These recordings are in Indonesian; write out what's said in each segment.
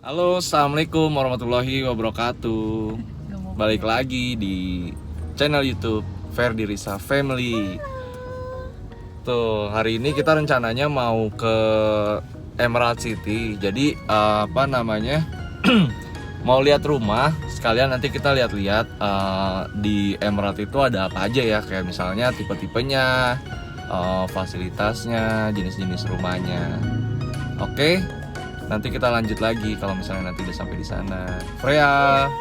Halo, assalamualaikum warahmatullahi wabarakatuh. Balik lagi di channel YouTube Ferdi Risa Family. Tuh, hari ini kita rencananya mau ke Emerald City. Jadi mau lihat rumah. Sekalian nanti kita lihat-lihat di Emerald itu ada apa aja ya. Kayak misalnya tipe-tipenya, fasilitasnya, jenis-jenis rumahnya. Oke. Nanti kita lanjut lagi kalau misalnya nanti udah sampai di sana. Freya.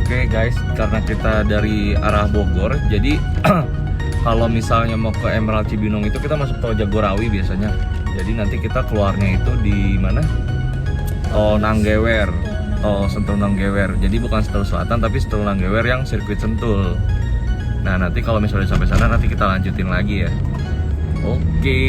Oke guys, karena kita dari arah Bogor, jadi kalau misalnya mau ke Emerald Cibinong itu kita masuk tol Jagorawi biasanya. Jadi nanti kita keluarnya itu di mana? Oh, Nanggewer. Oh, Sentul Nanggewer. Jadi bukan Sentul Selatan tapi Sentul Nanggewer yang sirkuit Sentul. Nah, nanti kalau misalnya sampai sana nanti kita lanjutin lagi ya. Oke.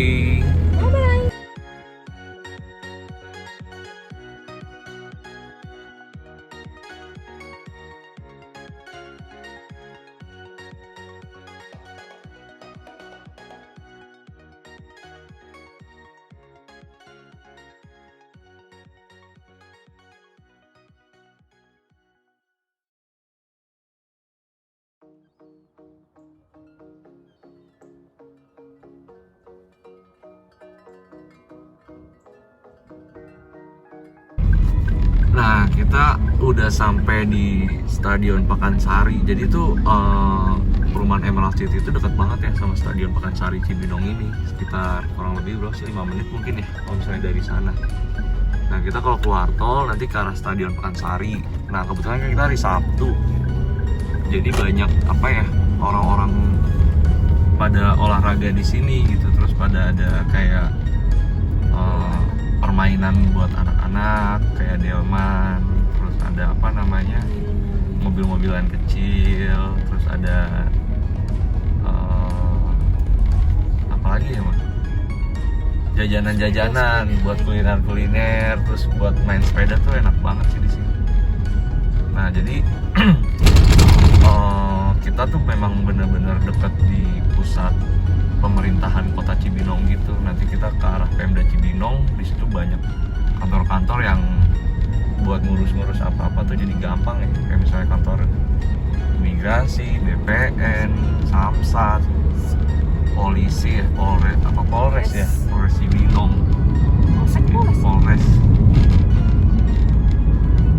Nah, kita udah sampai di Stadion Pakansari. Jadi itu perumahan Emerald City itu dekat banget ya sama Stadion Pakansari Cibinong ini. Sekitar kurang lebih 5 menit mungkin ya kalau misalnya dari sana. Nah, kita kalau keluar tol nanti ke arah Stadion Pakansari. Nah, kebetulan kan kita hari Sabtu. Jadi banyak orang-orang pada olahraga di sini gitu. Terus pada ada kayak permainan buat anak-anak kayak delman, terus ada mobil-mobilan kecil, terus ada apa lagi ya mas? Jajanan-jajanan buat kuliner-kuliner, terus buat main sepeda tuh enak banget sih di sini. Nah jadi kita tuh memang benar-benar dekat di pusat pemerintahan kota Cibinong gitu. Nanti kita ke arah Pemda Cibinong, di situ banyak kantor-kantor yang buat ngurus-ngurus apa-apa tuh jadi gampang ya. Kayak misalnya kantor imigrasi, BPN, Samsat, polisi ya, Polres ya, Polres Cibinong, Polres.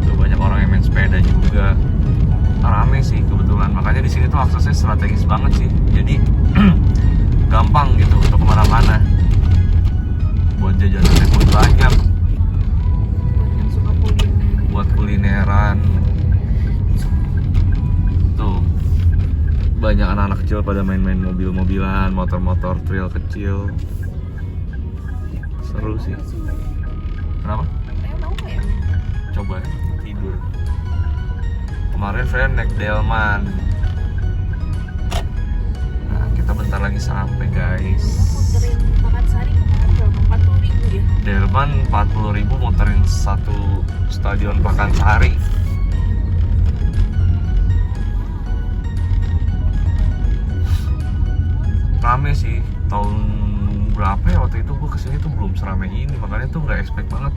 Tuh banyak orang yang main sepeda juga. Rame sih kebetulan, makanya di sini tuh aksesnya strategis banget sih. Jadi gampang gitu untuk kemana-mana. Buat jajanannya pun banyak. Buat yang suka kuliner. Buat kulineran. Tuh banyak pada main-main mobil-mobilan, motor-motor trail kecil. Seru sih. Kenapa? Saya mau nggak ya? Coba ya, tidur. Kemarin friend naik Delman. Nah, kita bentar lagi sampai guys. Muterin Pakansari kemarin berapa? 40.000 ya? Delman 40.000 muterin satu stadion Pakansari. Rame sih, tahun berapa ya waktu itu gue kesini tuh belum serame ini, makanya tuh nggak expect banget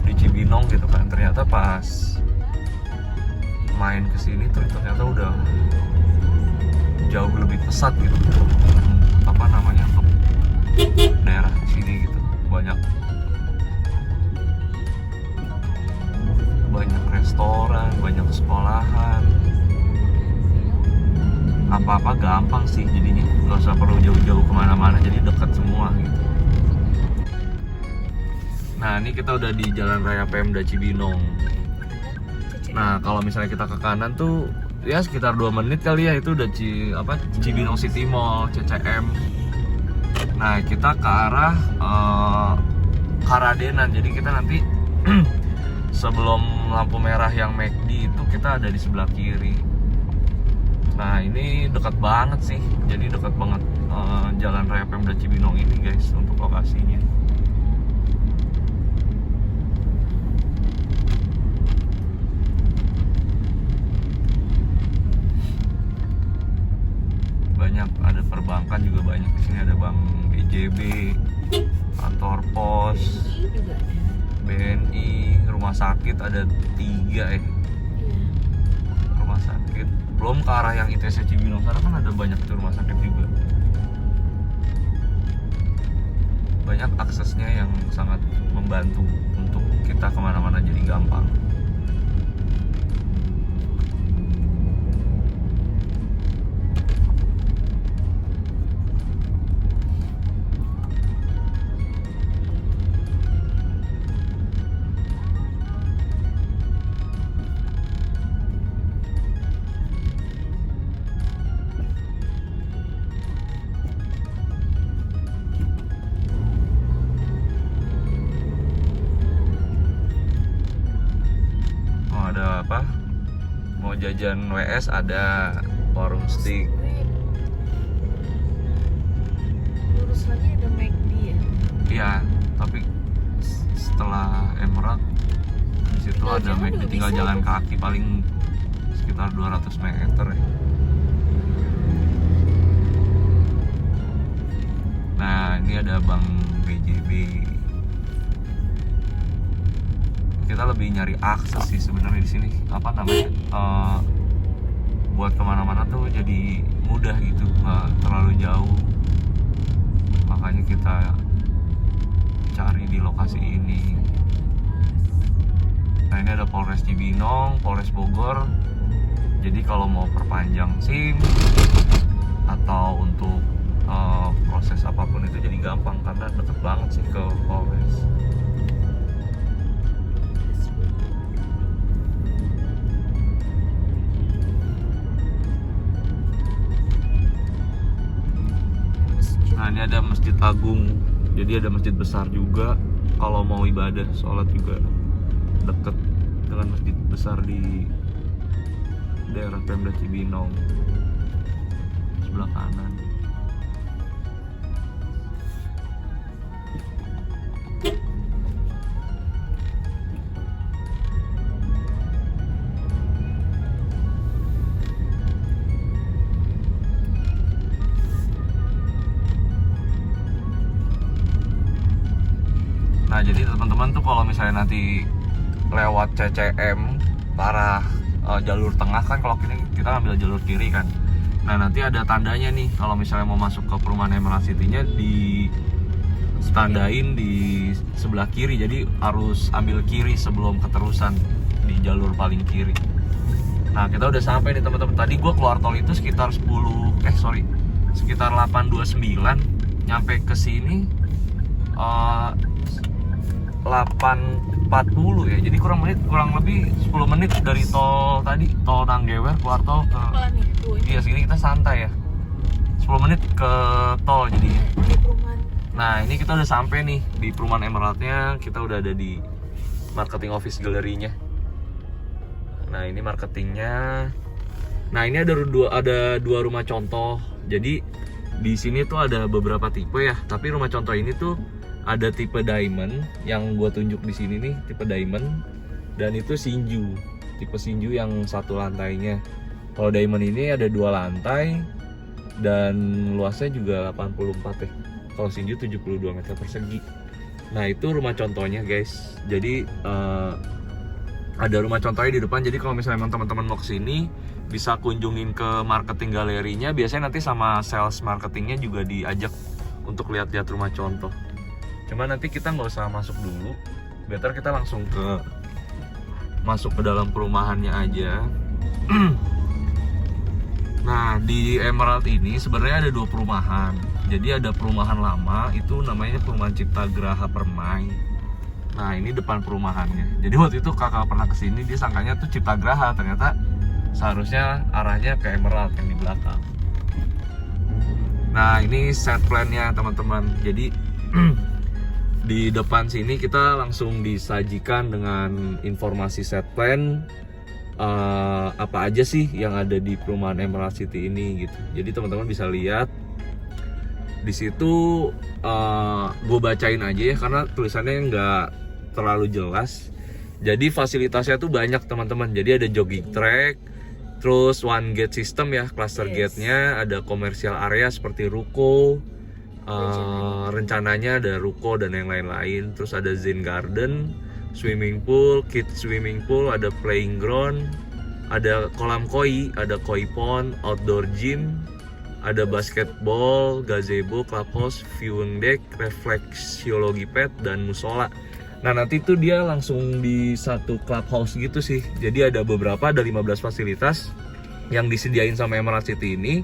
di Cibinong gitu kan. Ternyata pas main kesini tuh ternyata udah jauh lebih pesat gitu. Apa namanya, untuk daerah sini gitu, banyak restoran, banyak sekolahan, apa-apa gampang sih jadinya, nggak usah perlu jauh-jauh kemana-mana, jadi dekat semua gitu. Nah ini kita udah di Jalan Raya Pemda Cibinong. Nah kalau misalnya kita ke kanan tuh ya sekitar 2 menit kali ya, itu udah Cibinong City Mall, CCM. Nah kita ke arah Karadenan, jadi kita nanti sebelum lampu merah yang McD itu kita ada di sebelah kiri. Nah ini dekat banget sih, jadi dekat banget Jalan Raya Pemda Cibinong ini guys untuk lokasinya. Banyak, ada perbankan juga banyak di sini, ada Bank BJB, kantor pos, BNI juga ada. BNI, rumah sakit ada 3 Iya. rumah sakit. Belum ke arah yang ITC Cibinong sana kan ada banyak tuh rumah sakit juga. Banyak aksesnya yang sangat membantu untuk kita kemana-mana jadi gampang. Ada apa? Mau jajan WS ada, warung steak. Lurus lagi ada McD ya. Iya, tapi setelah Emerald di situ Tinggal ada jalan McD, juga tinggal bisa jalan tuh. kaki paling sekitar 200 meter ya. Nah, ini ada Bank BJB. Kita lebih nyari akses sih sebenarnya di sini. Apa namanya? Buat kemana-mana tuh jadi mudah gitu, nggak terlalu jauh. Makanya kita cari di lokasi ini. Nah ini ada Polres Cibinong, Polres Bogor. Jadi kalau mau perpanjang SIM atau untuk proses apapun itu jadi gampang karena deket banget sih ke Polres. Nah ini ada Masjid Agung, jadi ada masjid besar juga. Kalau mau ibadah, sholat juga deket dengan masjid besar di daerah Pemda Cibinong sebelah kanan. Nah jadi teman-teman tuh kalau misalnya nanti lewat CCM ke arah jalur tengah kan, kalau kini kita ambil jalur kiri kan. Nah nanti ada tandanya nih, kalau misalnya mau masuk ke perumahan Emerald City-nya di tandain di sebelah kiri, jadi harus ambil kiri sebelum keterusan di jalur paling kiri. Nah kita udah sampai nih teman-teman. Tadi gue keluar tol itu sekitar sekitar 8.29, nyampe ke sini 8.40 ya, jadi kurang lebih 10 menit dari tol tadi, tol Nanggewer keluar tol ke Apa nih? Tuh, ini. iya segini kita santai ya. 10 menit ke tol jadinya. Di perumahan. Nah ini kita udah sampai nih di perumahan Emeraldnya. Kita udah ada di marketing office galerinya. Nah ini marketingnya. Nah ini ada dua rumah contoh. Jadi di sini tuh ada beberapa tipe ya. Tapi rumah contoh ini tuh ada tipe diamond yang gue tunjuk di sini nih, tipe diamond. Dan itu Shinju, tipe Shinju yang satu lantainya. Kalau diamond ini ada 2 lantai dan luasnya juga 84 ya. Kalau Shinju 72 meter persegi. Nah itu rumah contohnya guys. Jadi ada rumah contohnya di depan. Jadi kalau misalnya emang teman-teman mau kesini, bisa kunjungin ke marketing galerinya. Biasanya nanti sama sales marketingnya juga diajak untuk lihat-lihat rumah contoh. Cuma nanti kita nggak usah masuk dulu. Better kita langsung masuk ke dalam perumahannya aja. Nah di Emerald ini sebenarnya ada 2 perumahan. Jadi ada perumahan lama, itu namanya perumahan Cipta Graha Permai. Nah ini depan perumahannya. Jadi waktu itu kakak pernah kesini, dia sangkanya tuh Cipta Graha, ternyata seharusnya arahnya ke Emerald yang di belakang. Nah ini set plan-nya teman-teman. Jadi di depan sini kita langsung disajikan dengan informasi set plan. Apa aja sih yang ada di perumahan Emerald City ini gitu. Jadi teman-teman bisa lihat di situ. Gue bacain aja ya karena tulisannya nggak terlalu jelas. Jadi fasilitasnya tuh banyak teman-teman. Jadi ada jogging track, terus one gate system ya, cluster gate-nya, ada komersial area seperti ruko. Rencananya ada ruko dan yang lain-lain. Terus ada Zen Garden, swimming pool, kids swimming pool, ada playing ground, ada kolam koi, ada koi pond, outdoor gym, ada basketball, gazebo, clubhouse, viewing deck, refleksiologi pet, dan musola. Nah nanti tuh dia langsung di satu clubhouse gitu sih. Jadi ada beberapa, ada 15 fasilitas yang disediain sama Emerald City ini,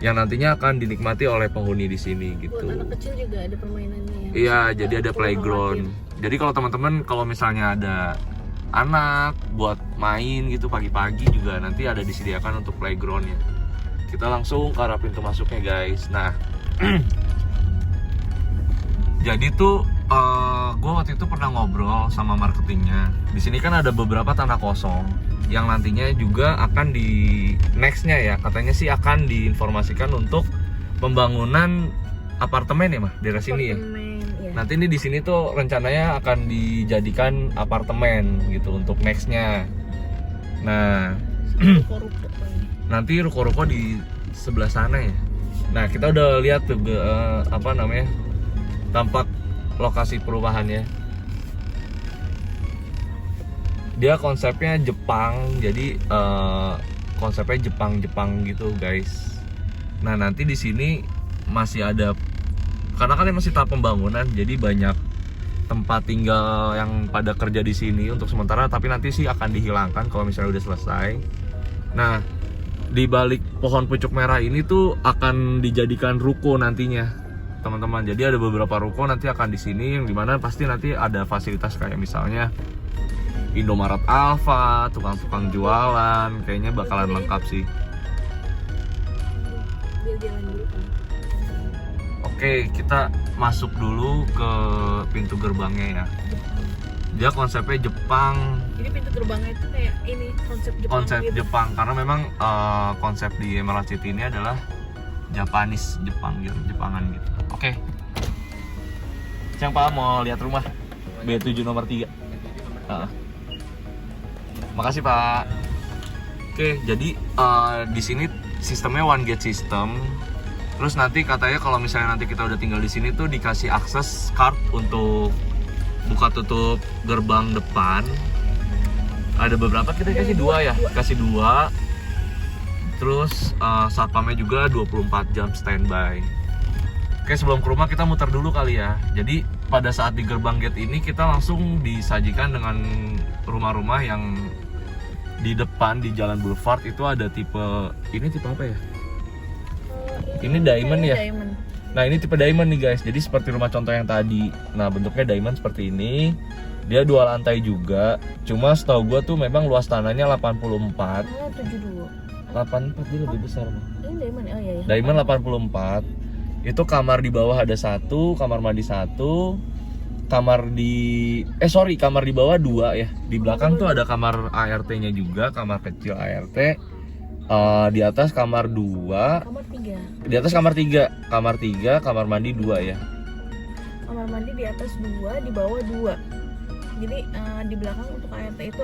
yang nantinya akan dinikmati oleh penghuni di sini gitu. Buat anak kecil juga ada permainannya ya. Iya, jadi ada playground. Jadi kalau teman-teman kalau misalnya ada anak buat main gitu pagi-pagi juga nanti ada disediakan untuk playgroundnya. Kita langsung ke arah pintu masuknya guys. Nah, jadi tuh gue waktu itu pernah ngobrol sama marketingnya. Di sini kan ada beberapa tanah kosong yang nantinya juga akan di nextnya ya, katanya sih akan diinformasikan untuk pembangunan apartemen ya mah daerah sini ya. Nanti ini di sini tuh rencananya akan dijadikan apartemen gitu untuk nextnya. Nah, nanti ruko-ruko di sebelah sana ya. Nah kita udah lihat tuh tampak lokasi perumahannya. Dia konsepnya Jepang, jadi konsepnya Jepang gitu guys. Nah nanti di sini masih ada, karena kan masih tahap pembangunan, jadi banyak tempat tinggal yang pada kerja di sini untuk sementara, tapi nanti sih akan dihilangkan kalau misalnya udah selesai. Nah di balik pohon pucuk merah ini tuh akan dijadikan ruko nantinya teman-teman. Jadi ada beberapa ruko nanti akan di sini, yang dimana pasti nanti ada fasilitas kayak misalnya Indomaret Alfa, tukang-tukang jualan, kayaknya bakalan lengkap sih. Oke, kita masuk dulu ke pintu gerbangnya ya. Dia konsepnya Jepang. Jadi pintu gerbangnya itu kayak ini konsep Jepang. Konsep gitu. Jepang karena memang konsep di Emerald City ini adalah Japanese, Jepang gitu, Jepangan gitu. Oke. Cang Pak mau lihat rumah B7 nomor 3. Makasih Pak. Oke, jadi di sini sistemnya one gate system. Terus nanti katanya kalau misalnya nanti kita udah tinggal di sini tuh dikasih akses card untuk buka tutup gerbang depan. Ada beberapa, kita kasih 2 ya, kasih 2. Terus satpamnya juga 24 jam standby. Oke, sebelum ke rumah kita muter dulu kali ya. Jadi pada saat di gerbang gate ini kita langsung disajikan dengan rumah-rumah yang di depan di Jalan Boulevard. Itu ada tipe, ini tipe apa ya? Ini diamond ya? Diamond. Nah ini tipe diamond nih guys. Jadi seperti rumah contoh yang tadi. Nah bentuknya diamond seperti ini. Dia 2 lantai juga. Cuma setahu gue tuh memang luas tanahnya 84. 72. 84 dia lebih besar mah. Ini Diamond, oh iya ya. Diamond 84. Itu kamar di bawah ada 1, kamar mandi 1, kamar kamar di bawah 2 ya. Di belakang tuh ada kamar ART-nya juga, kamar kecil ART. Di atas kamar 2. Kamar 3. Di atas kamar 3, kamar mandi 2 ya. Kamar mandi di atas 2, di bawah 2. Jadi di belakang untuk ART itu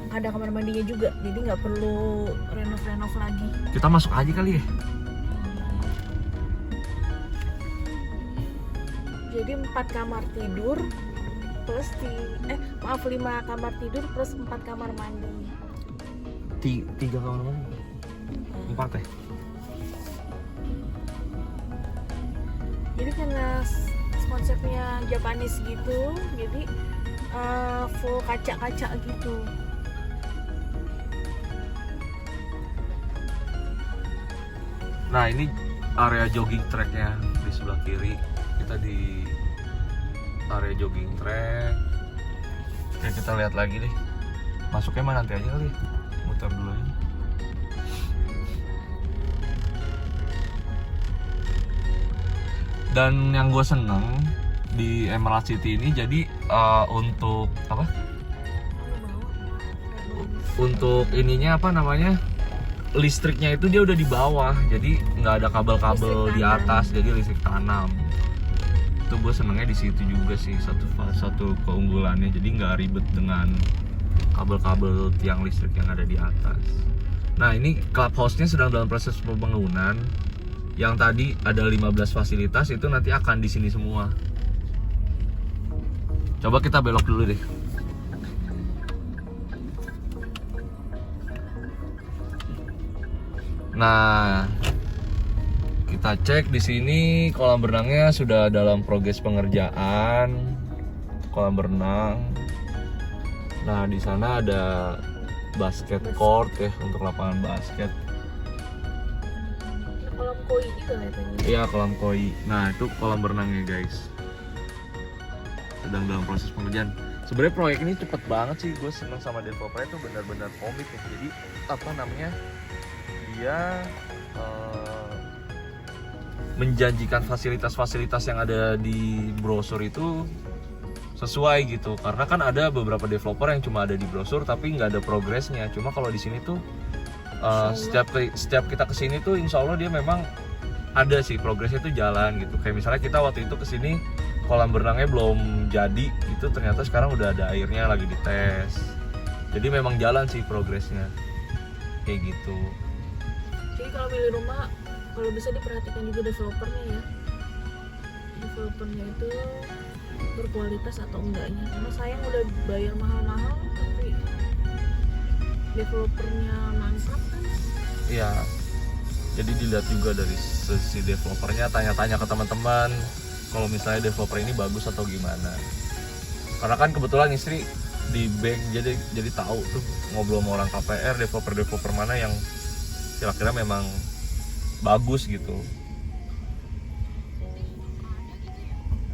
ada kamar mandinya juga, jadi nggak perlu renov lagi. Kita masuk aja kali ya. Jadi 4 kamar tidur plus 5 kamar tidur plus 4 kamar mandi. 3 kamar mandi. 4 ya. Jadi karena konsepnya Japanese gitu, jadi full kaca-kaca gitu. Nah ini area jogging tracknya di sebelah kiri. Kita di area jogging track. Oke, kita lihat lagi deh. Masuknya mana nanti aja kali. Muter dulu aja. Dan yang gue seneng di Emerald City ini jadi untuk apa? Untuk ininya apa namanya? Listriknya itu dia udah di bawah, jadi nggak ada kabel-kabel di atas, jadi listrik tanam. Itu gue senengnya di situ juga sih, satu keunggulannya, jadi nggak ribet dengan kabel-kabel tiang listrik yang ada di atas. Nah ini clubhouse-nya sedang dalam proses pembangunan. Yang tadi ada 15 fasilitas itu nanti akan di sini semua. Coba kita belok dulu deh. Nah, kita cek di sini kolam berenangnya sudah dalam progres pengerjaan. Kolam berenang. Nah, di sana ada basket court ya untuk lapangan basket. Kolam koi juga katanya. Iya, kolam koi. Nah, itu kolam berenangnya, guys. Sedang dalam proses pengerjaan. Sebenarnya proyek ini cepet banget sih. Gue seneng sama developernya itu benar-benar komit ya. Jadi apa namanya? Dia menjanjikan fasilitas-fasilitas yang ada di brosur itu sesuai gitu. Karena kan ada beberapa developer yang cuma ada di brosur tapi nggak ada progresnya. Cuma kalau di sini tuh setiap kita kesini tuh insya Allah dia memang ada sih progresnya tuh jalan gitu. Kayak misalnya kita waktu itu kesini kolam berenangnya belum jadi itu, ternyata sekarang udah ada airnya lagi dites. Jadi memang jalan sih progresnya kayak gitu. Jadi kalau milih rumah, kalau bisa diperhatikan juga developernya ya. Developernya itu berkualitas atau enggaknya. Karena sayang udah bayar mahal-mahal tapi developernya mantap kan. Iya. Jadi dilihat juga dari sisi developernya, tanya-tanya ke teman-teman kalau misalnya developer ini bagus atau gimana. Karena kan kebetulan istri di bank jadi tahu tuh ngobrol sama orang KPR, developer mana yang kira-kira memang bagus gitu.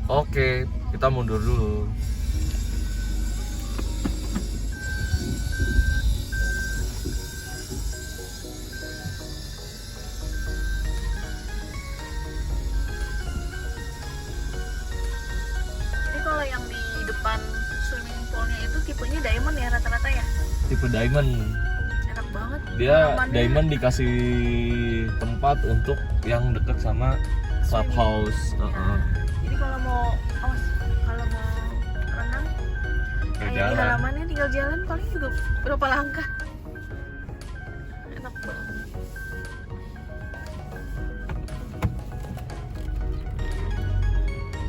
Oke, kita mundur dulu. Jadi kalau yang di depan swimming poolnya itu tipenya diamond ya rata-rata ya? Tipe diamond. Enak banget. Dia Pengalamannya. diamond dikasih tempat untuk yang dekat sama clubhouse. Jadi kalau mau renang kayak di Jalan. halamannya tinggal jalan paling juga berapa langkah. Enak banget.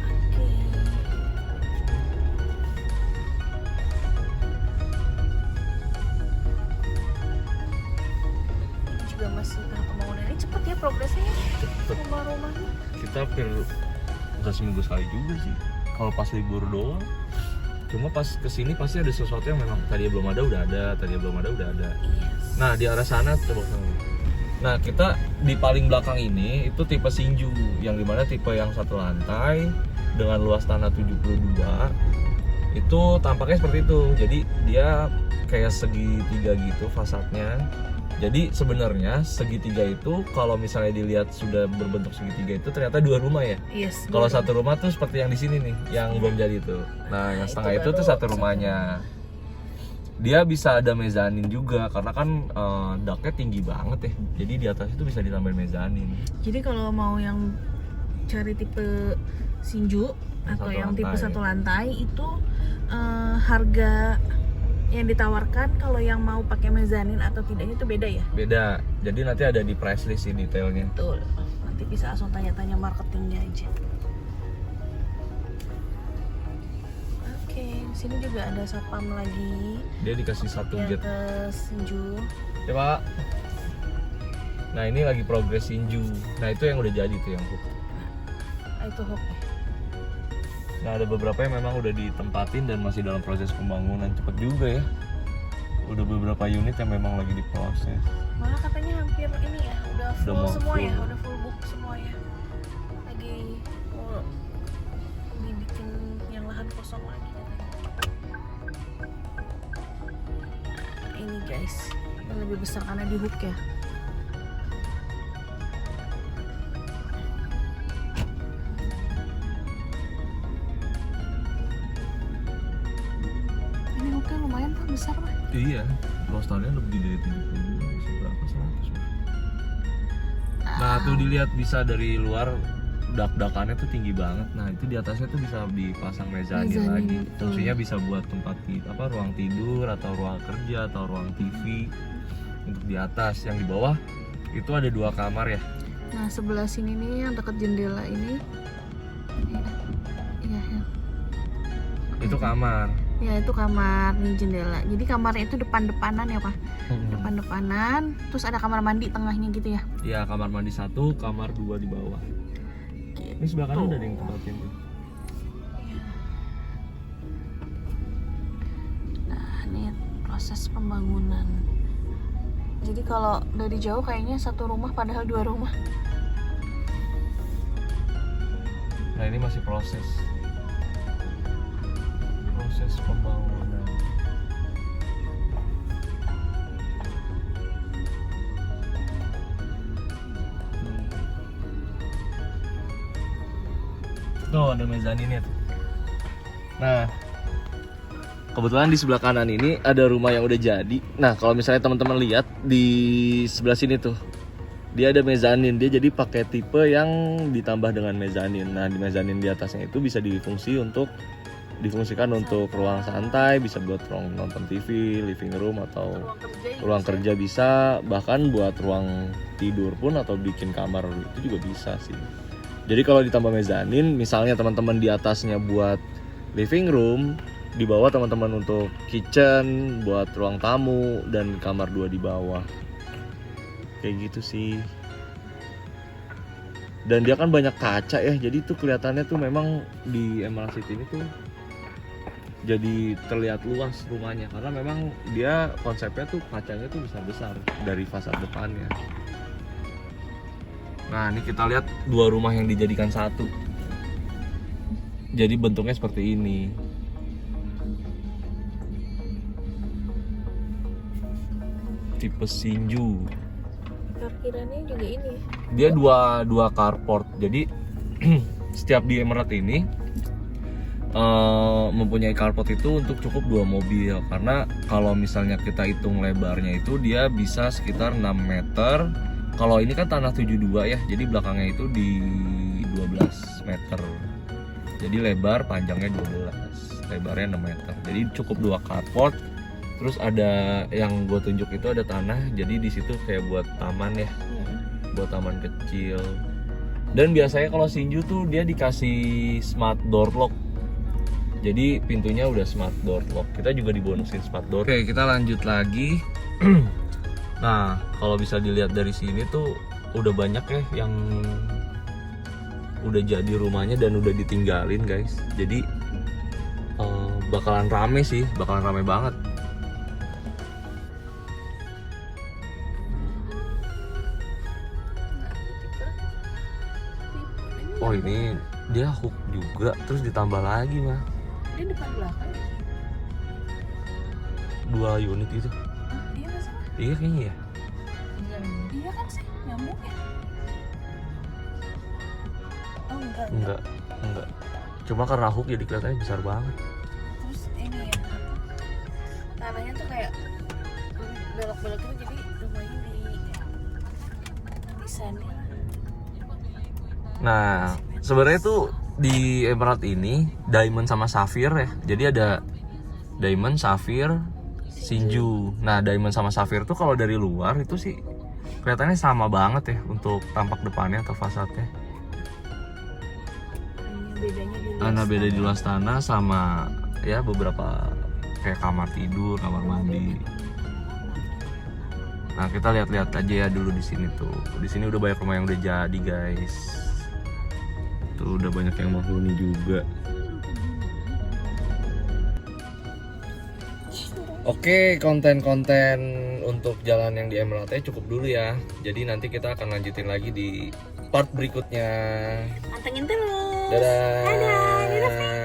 Oke. Ini juga masih tahap pembangunan, ini cepet ya progresnya ya, Cepet. rumah-rumahnya. Kita hampir udah seminggu sekali juga sih. Kalau pas libur doang. Cuma pas kesini pasti ada sesuatu yang memang tadi belum ada udah ada, tadi belum ada udah ada. Yes. Nah di arah sana coba sana. Nah kita di paling belakang ini itu tipe Shinju, yang dimana tipe yang satu lantai dengan luas tanah 72. Itu tampaknya seperti itu. Jadi dia kayak segitiga gitu fasadnya. Jadi sebenarnya segitiga itu kalau misalnya dilihat sudah berbentuk segitiga itu ternyata 2 rumah ya. Yes. Kalau satu rumah tuh seperti yang di sini nih, yang belum jadi tuh. Nah, yang itu setengah itu baru tuh satu rumahnya. Dia bisa ada mezanin juga karena kan daknya tinggi banget ya. Jadi di atas itu bisa ditambahin mezanin. Jadi kalau mau yang cari tipe Shinju atau Satu yang tipe lantai. satu lantai itu harga yang ditawarkan kalau yang mau pakai mezanin atau tidaknya itu beda ya? Beda. Jadi nanti ada di price list sih detailnya. Betul. Nanti bisa langsung tanya-tanya marketingnya aja. Oke, di sini juga ada satpam lagi Dia dikasih satu yang gate. ke Shinju. Ya Pak. Nah ini lagi progress Shinju. Nah itu yang udah jadi tuh yang hook. Itu hook. Nah ada beberapa yang memang udah ditempatin dan masih dalam proses pembangunan. Cepet juga ya. Udah beberapa unit yang memang lagi diproses. Malah katanya hampir ini ya, udah full mau semua full. ya, udah full book semua ya. Lagi mau bikin yang lahan kosong lagi katanya. Nah, ini guys, yang lebih besar karena di hook ya. Ini hooknya lumayan tuh besar lah. Iya. Rosternya lebih dari 70 berapa 100. Nah tuh dilihat bisa dari luar dak-dakannya tuh tinggi banget. Nah itu di atasnya tuh bisa dipasang mezanin Mezanin, lagi. betul. Fungsinya bisa buat tempat ruang tidur atau ruang kerja atau ruang TV untuk di atas. Yang di bawah itu ada 2 kamar ya. Nah sebelah sini nih yang dekat jendela ini, iya ya. Itu kamar. Ya itu kamar nih jendela. Jadi kamarnya itu depan-depanan ya Pak. Depan-depanan. Terus ada kamar mandi tengahnya gitu ya. Ya kamar mandi 1, kamar 2 di bawah. Ini sebelah kanan udah ada yang tempatin tuh. Nah ini proses pembangunan. Jadi kalau dari jauh kayaknya satu rumah padahal 2 rumah. Nah ini masih proses pembangunan. Tuh ada mezaninnya tuh. Nah kebetulan di sebelah kanan ini ada rumah yang udah jadi. Nah kalau misalnya teman-teman lihat di sebelah sini tuh, dia ada mezanin. Dia jadi pakai tipe yang ditambah dengan mezanin. Nah di mezanin di atasnya itu bisa difungsikan untuk ruang santai, bisa buat ruang nonton TV, living room atau ruang kerja bisa, bahkan buat ruang tidur pun atau bikin kamar itu juga bisa sih. Jadi kalau ditambah mezanin, misalnya teman-teman di atasnya buat living room, di bawah teman-teman untuk kitchen, buat ruang tamu dan kamar 2 di bawah. Kayak gitu sih. Dan dia kan banyak kaca ya, jadi tuh kelihatannya tuh memang di Emerald City ini tuh jadi terlihat luas rumahnya karena memang dia konsepnya tuh kacanya tuh besar-besar dari fasad depannya. Nah ini kita lihat 2 rumah yang dijadikan 1. Jadi bentuknya seperti ini. Tipe Shinju. Parkirannya juga ini. Dia dua carport. Jadi setiap di Emerald ini mempunyai carport itu untuk cukup 2 mobil. Karena kalau misalnya kita hitung lebarnya itu dia bisa sekitar 6 meter. Kalau ini kan tanah 72 ya, jadi belakangnya itu di 12 meter. Jadi lebar panjangnya 12, lebarnya 6 meter. Jadi cukup 2 carport. Terus ada yang gue tunjuk itu ada tanah, jadi di situ kayak buat taman ya, buat taman kecil. Dan biasanya kalau Shinju tuh dia dikasih smart door lock. Jadi pintunya udah smart door lock. Kita juga dibonusin smart door. Oke, kita lanjut lagi. Nah, kalau bisa dilihat dari sini tuh udah banyak ya yang udah jadi rumahnya dan udah ditinggalin, guys. Jadi bakalan rame sih, bakalan rame banget. Oh ini dia hook juga, terus ditambah lagi mah. Dia depan belakang. 2 unit itu. Iya masalah. Iya kayaknya ya. jalan. Iya kan sih, nyambung ya? Oh enggak. Enggak. Cuma karena hook jadi kelihatannya besar banget. Terus ini ya, tanahnya tuh kayak belok-belok gitu, jadi rumahnya di desainnya. Nah, sebenarnya tuh di Emerald ini diamond sama sapphire ya. Jadi ada diamond, sapphire, Shinju. Nah, diamond sama sapphire tuh kalau dari luar itu sih kelihatannya sama banget ya untuk tampak depannya atau fasadnya. Hanya bedanya di luas Beda di tanah. luas tanah sama ya beberapa kayak kamar tidur, kamar mandi. Nah, kita lihat-lihat aja ya dulu di sini tuh. Di sini udah banyak rumah yang udah jadi, guys. Tuh udah banyak yang menghuni juga. Oke, konten-konten untuk jalan yang di Emerald cukup dulu ya. Jadi nanti kita akan lanjutin lagi di part berikutnya. Pantengin terus. Dadah. Dadah.